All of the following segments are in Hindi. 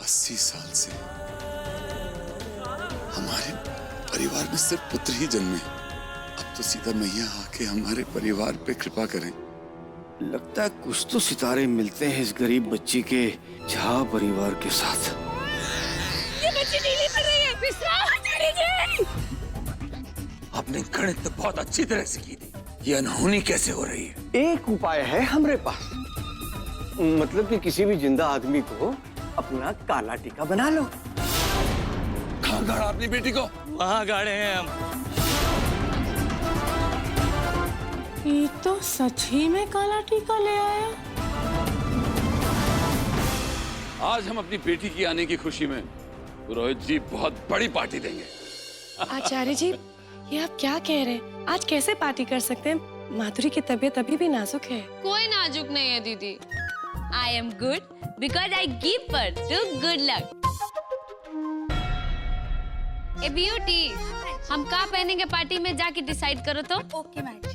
80 साल से हमारे परिवार में सिर्फ पुत्र ही जन्मे। अब तो सीता मैया आके हमारे परिवार पे कृपा करें। लगता है कुछ तो सितारे मिलते हैं इस गरीब बच्ची के झा परिवार के साथ। ये बच्ची नीली पड़ रही है। आपने गणित तो बहुत अच्छी तरह से की थी, ये अनहोनी कैसे हो रही है? एक उपाय है हमारे पास, मतलब कि किसी भी जिंदा आदमी को अपना काला टीका बना लो। कहाँ गाड़ा अपनी बेटी को? वहाँ गाड़े हैं हम। ये तो सच ही में काला टीका ले आया। आज हम अपनी बेटी की आने की खुशी में पुरोहित जी बहुत बड़ी पार्टी देंगे। आचार्य जी, ये आप क्या कह रहे हैं? आज कैसे पार्टी कर सकते हैं? माधुरी की तबीयत अभी भी नाजुक है। कोई नाजुक नहीं है दीदी। I am good because I give birth to good luck. A beauty, हम क्या पहनेंगे पार्टी में जाके डिसाइड करो तो। Okay madam.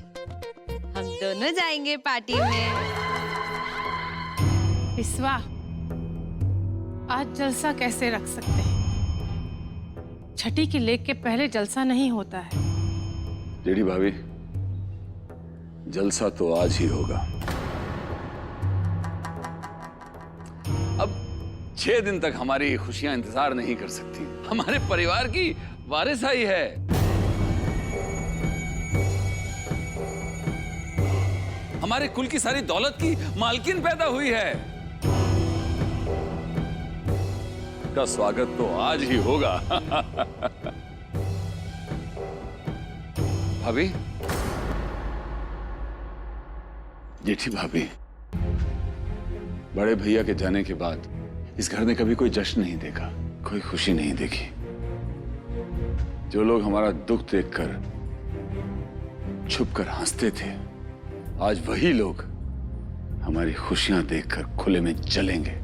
हम दोनों जाएंगे पार्टी में। बिस्वा, आज जलसा कैसे रख सकते हैं? छठी की लेक के पहले जलसा नहीं होता है। जेडी भाभी, जलसा तो आज ही होगा। अब 6 दिन तक हमारी खुशियां इंतजार नहीं कर सकती। हमारे परिवार की वारिसाई है। हमारे कुल की सारी दौलत की मालकिन पैदा हुई है। का स्वागत तो आज ही होगा। भाभी, जेठी भाभी, बड़े भैया के जाने के बाद इस घर ने कभी कोई जश्न नहीं देखा, कोई खुशी नहीं देखी। जो लोग हमारा दुख देखकर छुपकर हंसते थे, आज वही लोग हमारी खुशियां देखकर खुले में जलेंगे।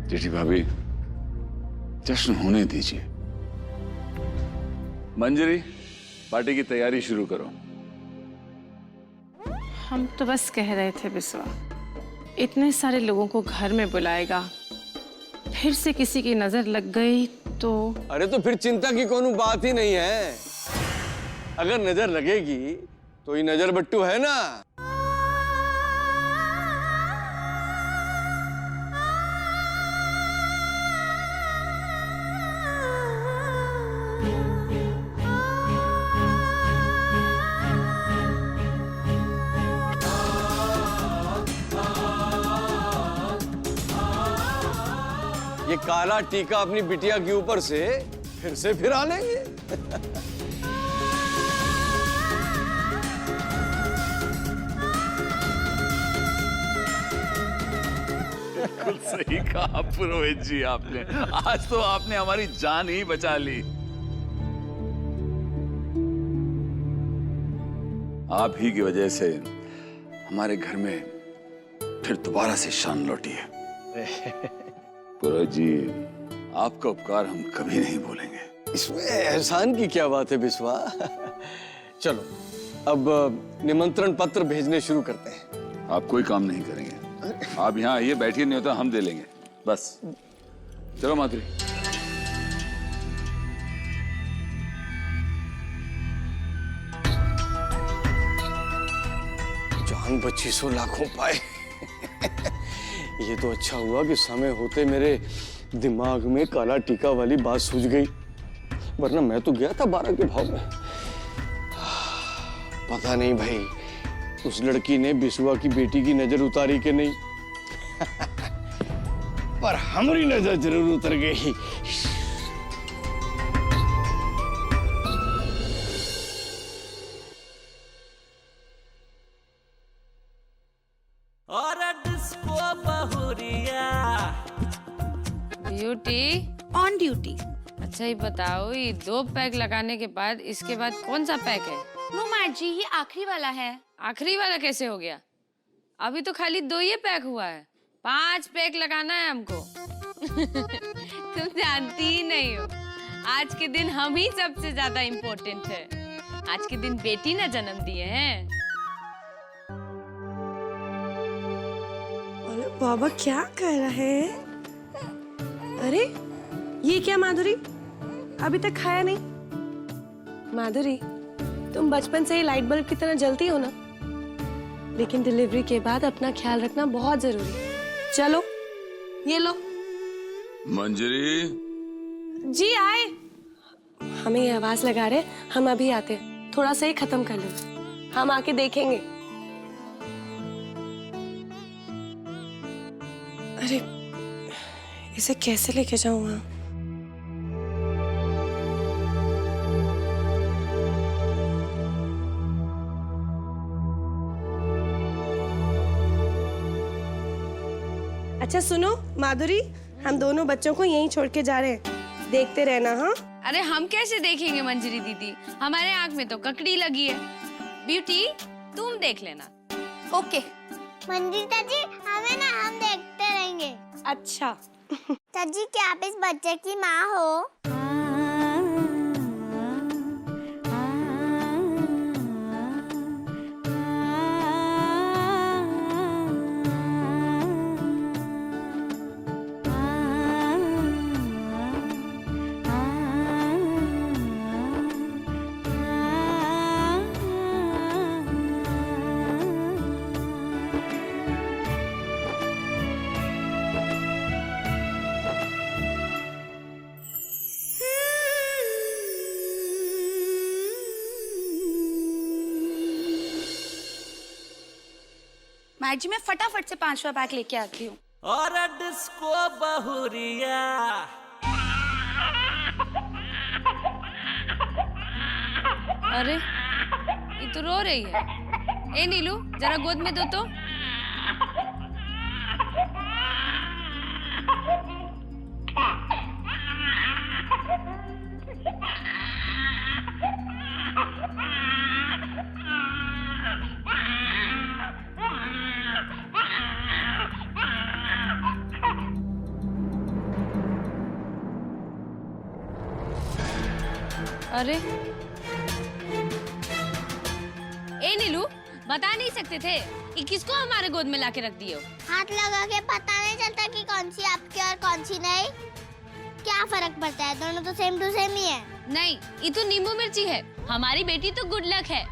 जेठी भाभी, जश्न होने दीजिए। मंजरी, पार्टी की तैयारी शुरू करो। हम तो बस कह रहे थे बिस्वा, इतने सारे लोगों को घर में बुलाएगा, फिर से किसी की नजर लग गई तो। अरे तो फिर चिंता की कोई बात ही नहीं है। अगर नजर लगेगी तो ये नजर बट्टू है ना। ये काला टीका अपनी बिटिया के ऊपर से फिर आ लेंगे। बिल्कुल सही कहा पुरोहित जी आपने। आज तो आपने हमारी जान ही बचा ली। आप ही की वजह से हमारे घर में फिर दोबारा से शान लौटी है। पुरोहित जी, आपका उपकार हम कभी नहीं भूलेंगे। इसमें एहसान की क्या बात है बिस्वा। चलो अब निमंत्रण पत्र भेजने शुरू करते हैं। आप कोई काम नहीं करेंगे, आप यहाँ आइए, बैठिए, नहीं होता हम दे लेंगे बस। चलो माधुरी। जान बची सो लाखों पाए। ये तो अच्छा हुआ कि समय होते मेरे दिमाग में काला टीका वाली बात सूझ गई, वरना मैं तो गया था 12 के भाव में। पता नहीं भाई, उस लड़की ने बिस्वा की बेटी की नजर उतारी कि नहीं। पर हमारी नजर जरूर उतर गई। Beauty on duty. अच्छा ये बताओ, ये 2 पैक लगाने के बाद इसके बाद कौन सा पैक है? नो मैट जी, ये आखिरी वाला है। आखिरी वाला कैसे हो गया? अभी तो खाली 2 ही पैक हुआ है। 5 पैक लगाना है हमको। तुम जानती ही नहीं हो, आज के दिन हम ही सबसे ज्यादा इम्पोर्टेंट है। आज के दिन बेटी ना जन्म दिए हैं। बाबा क्या कर रहे हैं? अरे ये क्या माधुरी, अभी तक खाया नहीं? माधुरी, तुम बचपन से ही लाइट बल्ब की तरह जलती हो ना, लेकिन डिलीवरी के बाद अपना ख्याल रखना बहुत जरूरी है। चलो ये लो। मंजरी, जी आए। हमें ये आवाज लगा रहे, हम अभी आते हैं, थोड़ा सा ही खत्म कर लो, हम आके देखेंगे। अरे इसे कैसे लेके जाऊं वहां? अच्छा सुनो माधुरी, हम दोनों बच्चों को यहीं छोड़ के जा रहे हैं, देखते रहना। हाँ अरे हम कैसे देखेंगे मंजरी दीदी, हमारे आंख में तो ककड़ी लगी है। ब्यूटी तुम देख लेना। ओके मंदिर चाची, हमें ना, हम देखते रहेंगे। अच्छा। चाची क्या आप इस बच्चे की माँ हो? मैट जी मैं फटाफट से 5वां पैक लेके आती हूँ। और डिस्को बहुरिया अरे ये तो रो रही है। ए नीलू जरा गोद में दो तो। अरे ए नीलू, बता नहीं सकते थे कि किसको हमारे गोद में लाके रख दिए हो? हाथ लगा के पता नहीं चलता कि कौन सी आपकी और कौन सी नहीं? क्या फर्क पड़ता है, दोनों तो सेम टू सेम ही है। नहीं, ये तो नींबू मिर्ची है, हमारी बेटी तो गुड लक है।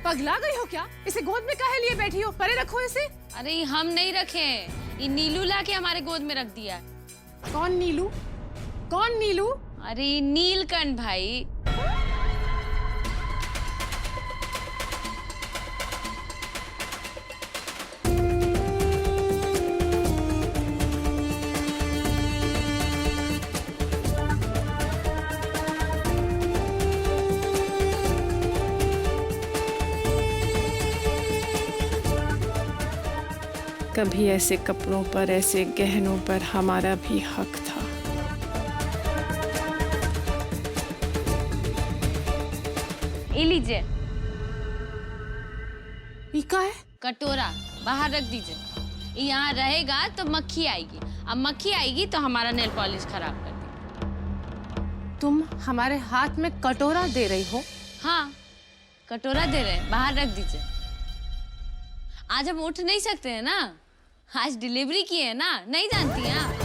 पगला गई हो क्या? इसे गोद में काहे लिए बैठी हो? परे रखो इसे। अरे हम नहीं रखे, ये नीलू लाके हमारे गोद में रख दिया। कौन नीलू? कौन नीलू? अरे नीलकंठ भाई। कभी ऐसे कपड़ों पर, ऐसे गहनों पर हमारा भी हक था। ये लीजिए। ये क्या है? कटोरा बाहर रख दीजिए, ये यहाँ रहेगा तो मक्खी आएगी, अब मक्खी आएगी तो हमारा नेल पॉलिश खराब कर देगी। तुम हमारे हाथ में कटोरा दे रही हो? हाँ कटोरा दे रहे हैं, बाहर रख दीजिए। आज हम उठ नहीं सकते हैं ना, आज डिलीवरी की है ना, नहीं जानती हैं आप?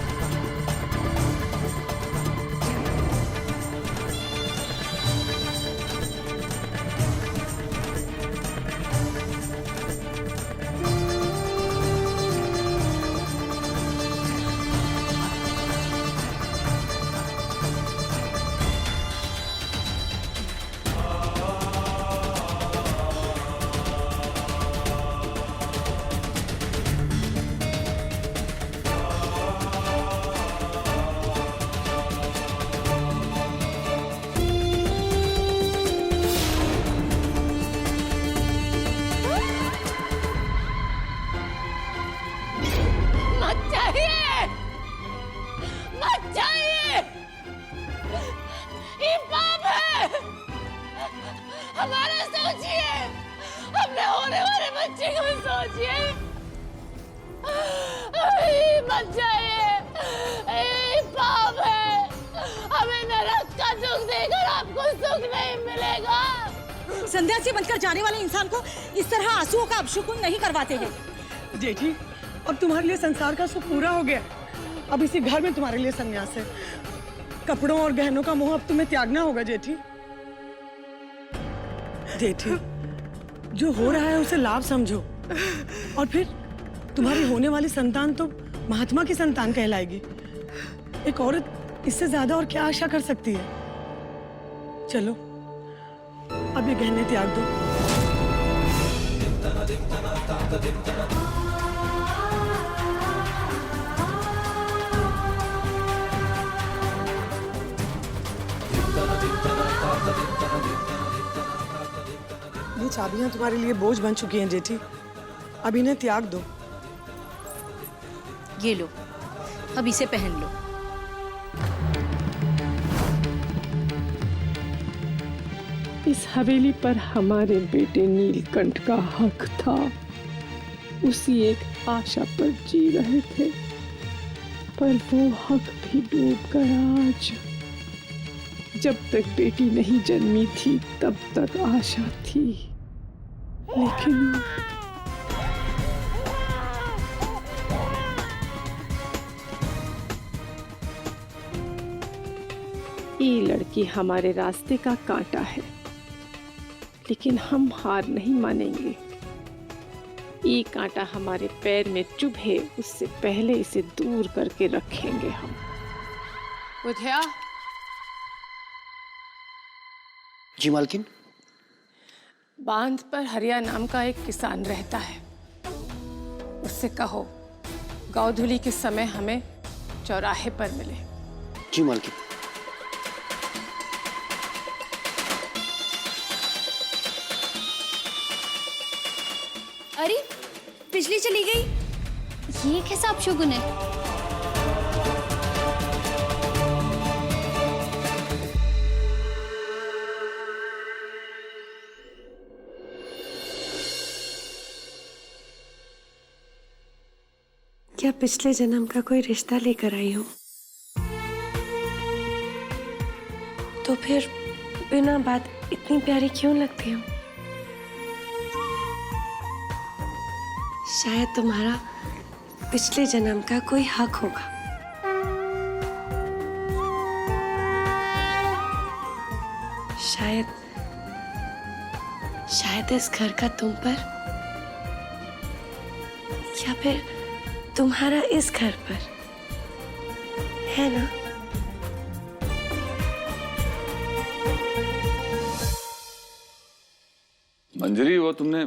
हमारा सोचिए, अपने होने वाले बच्चे को सोचिए। मत जाइए, पाप है, हमें नरक का सुख देकर आपको सुख नहीं मिलेगा। संध्या से बनकर जाने वाले इंसान को इस तरह आंसुओं का अपशुकुन नहीं करवाते हैं। जेठी, अब तुम्हारे लिए संसार का सुख पूरा हो गया। अब इसी घर में तुम्हारे लिए संन्यास है। कपड़ों और गहनों का मोह अब तुम्हें त्यागना होगा जेठी। जेठी, जो हो रहा है उसे लाभ समझो, और फिर तुम्हारी होने वाली संतान तो महात्मा की संतान कहलाएगी। एक औरत इससे ज्यादा और क्या आशा कर सकती है। चलो अब ये गहने त्याग दो। ये चाबियां तुम्हारे लिए बोझ बन चुकी हैं जेठी, अब इन्हें त्याग दो। ये लो, अब इसे पहन लो। इस हवेली पर हमारे बेटे नीलकंठ का हक था। उसी एक आशा पर जी रहे थे, पर वो हक भी डूब गया आज। जब तक बेटी नहीं जन्मी थी तब तक आशा थी, लेकिन ये लड़की हमारे रास्ते का कांटा है, लेकिन हम हार नहीं मानेंगे। ये कांटा हमारे पैर में चुभे उससे पहले इसे दूर करके रखेंगे हम। बुधिया, जी मालकिन। बांध पर हरिया नाम का एक किसान रहता है। उससे कहो गौधुली के समय हमें चौराहे पर मिले। जी मालकिन। अरे बिजली चली गई, ये कैसा अपशगुन है? क्या पिछले जन्म का कोई रिश्ता लेकर आई हो? तो फिर बिना बात इतनी प्यारी क्यों लगती हो? शायद तुम्हारा पिछले जन्म का कोई हक होगा। शायद इस घर का तुम पर, या फिर तुम्हारा इस घर पर, है ना? मंजरी, वो तुमने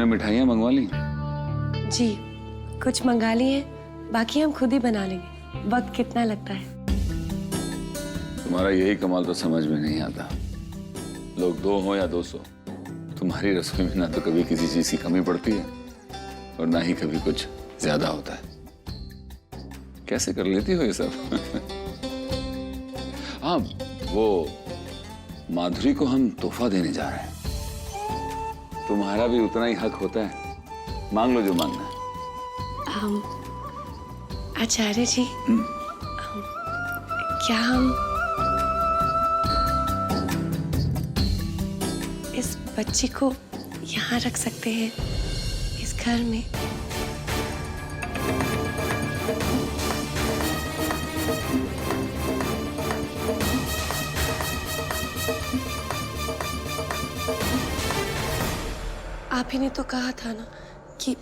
मिठाइयाँ मंगवा ली? जी, कुछ मंगा ली है, बाकी हम खुद ही बना लेंगे। वक्त कितना लगता है? तुम्हारा यही कमाल तो समझ में नहीं आता। लोग 2 हो या 200, तुम्हारी रसोई में ना तो कभी किसी चीज की कमी पड़ती है और ना ही कभी कुछ ज्यादा होता है। कैसे कर लेती हो ये सब? हाँ, वो माधुरी को हम तोहफा देने जा रहे हैं। तुम्हारा भी उतना ही हक होता है, मांग लो जो मांगना है। आचार्य जी, क्या हम इस बच्ची को यहाँ रख सकते हैं, इस घर में? आप ही ने तो कहा था ना कि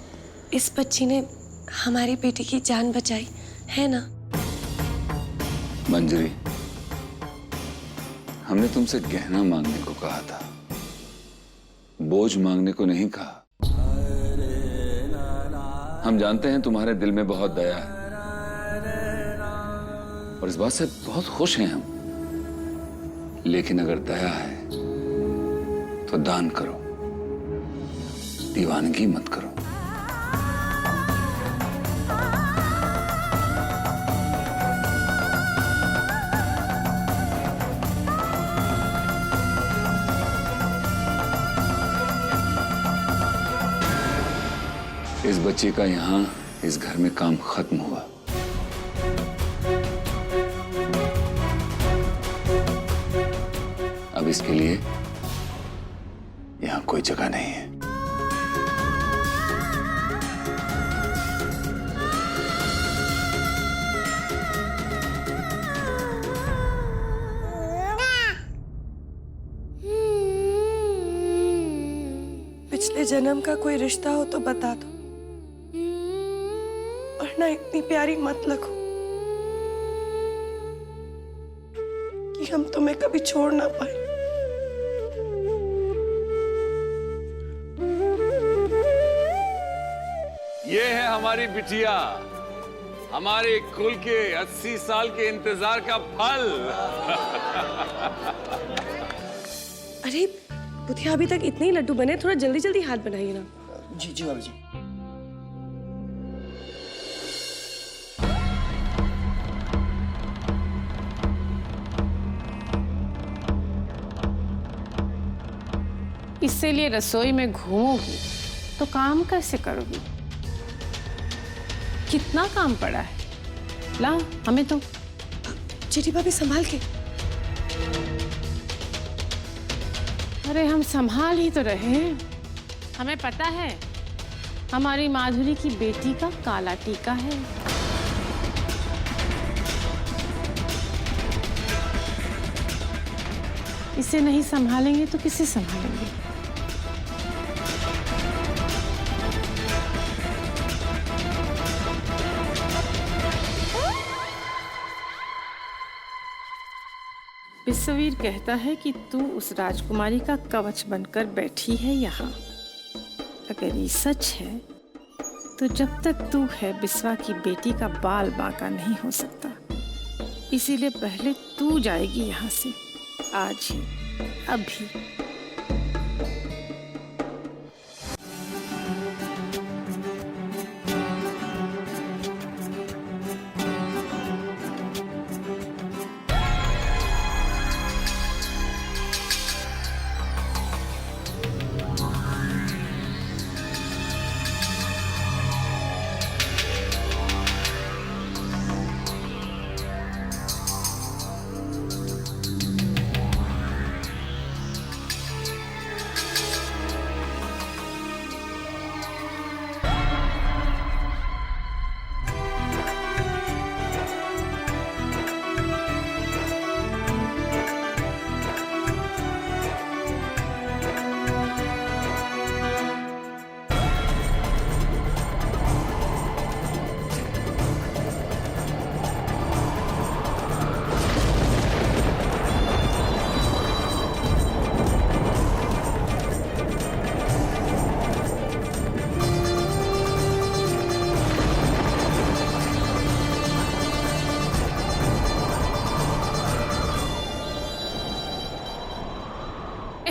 इस बच्ची ने हमारी बेटी की जान बचाई, है ना? मंजरी, हमने तुमसे गहना मांगने को कहा था, बोझ मांगने को नहीं कहा। हम जानते हैं तुम्हारे दिल में बहुत दया है और इस बात से बहुत खुश हैं हम, लेकिन अगर दया है तो दान करो, दीवानगी मत करो। इस बच्चे का यहाँ इस घर में काम खत्म हुआ। अब इसके लिए यहाँ कोई जगह नहीं है। पिछले जन्म का कोई रिश्ता हो तो बता दो, वरना इतनी प्यारी मत लगो कि हम तुम्हें कभी छोड़ ना पाए। ये है हमारी बिटिया, हमारे कुल के 80 साल के इंतजार का फल। अरे बुधिया, अभी तक इतने ही लड्डू बने, थोड़ा जल्दी जल्दी हाथ बनाइए ना। जी जी भाभी जी। इससे लिए रसोई में घूमोगी तो काम कैसे करोगी? कितना काम पड़ा है, ला हमें तो। चीटी भाभी संभाल के। अरे हम संभाल ही तो रहे हैं। हमें पता है हमारी माधुरी की बेटी का काला टीका है। इसे नहीं संभालेंगे तो किसे संभालेंगे? विश्ववीर कहता है कि तू उस राजकुमारी का कवच बनकर बैठी है यहाँ। अगर ये सच है तो जब तक तू है बिस्वा की बेटी का बाल बांका नहीं हो सकता। इसीलिए पहले तू जाएगी यहाँ से, आज ही, अभी।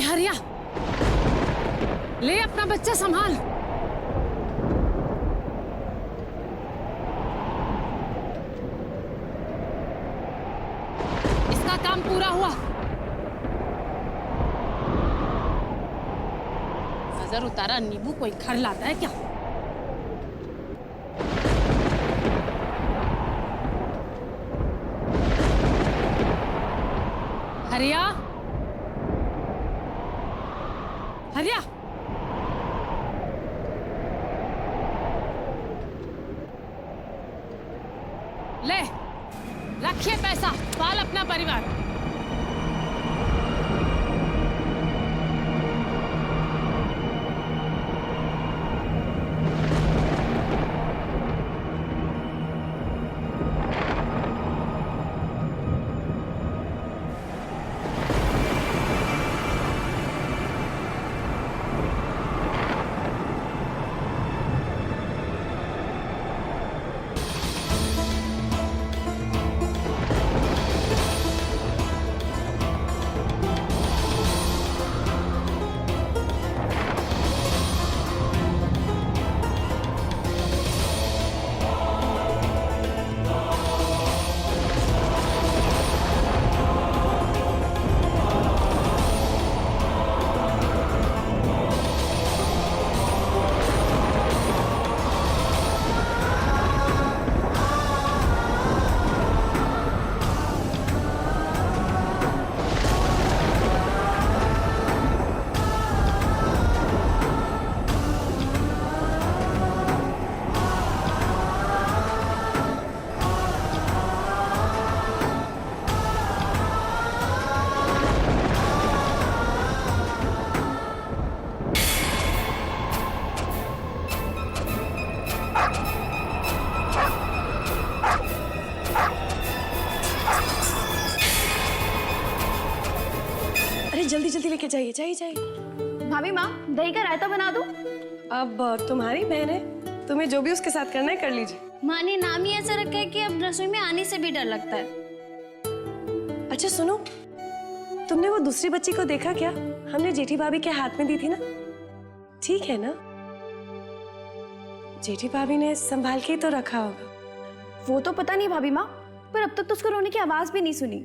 हरिया, ले अपना बच्चा संभाल। इसका काम पूरा हुआ। नजर उतारा नींबू कोई घर लाता है क्या? हरिया, हरिया, ले रखिए पैसा, पाल अपना परिवार। ओके जाइए जाइए जाइए। भाभी माँ, दही का रायता बना दूं? अब तुम्हारी बहन है, तुम्हें जो भी उसके साथ करना है कर लीजिए। माँ ने नाम ही ऐसा रखा है कि अब रसोई में आने से भी डर लगता है। अच्छा सुनो, तुमने वो दूसरी बच्ची को देखा क्या? हमने जेठी भाभी के हाथ में दी थी ना, ठीक है ना? जेठी भाभी ने संभाल के ही तो रखा होगा। वो तो पता नहीं भाभी माँ, पर अब तक तो उसको रोने की आवाज भी नहीं सुनी।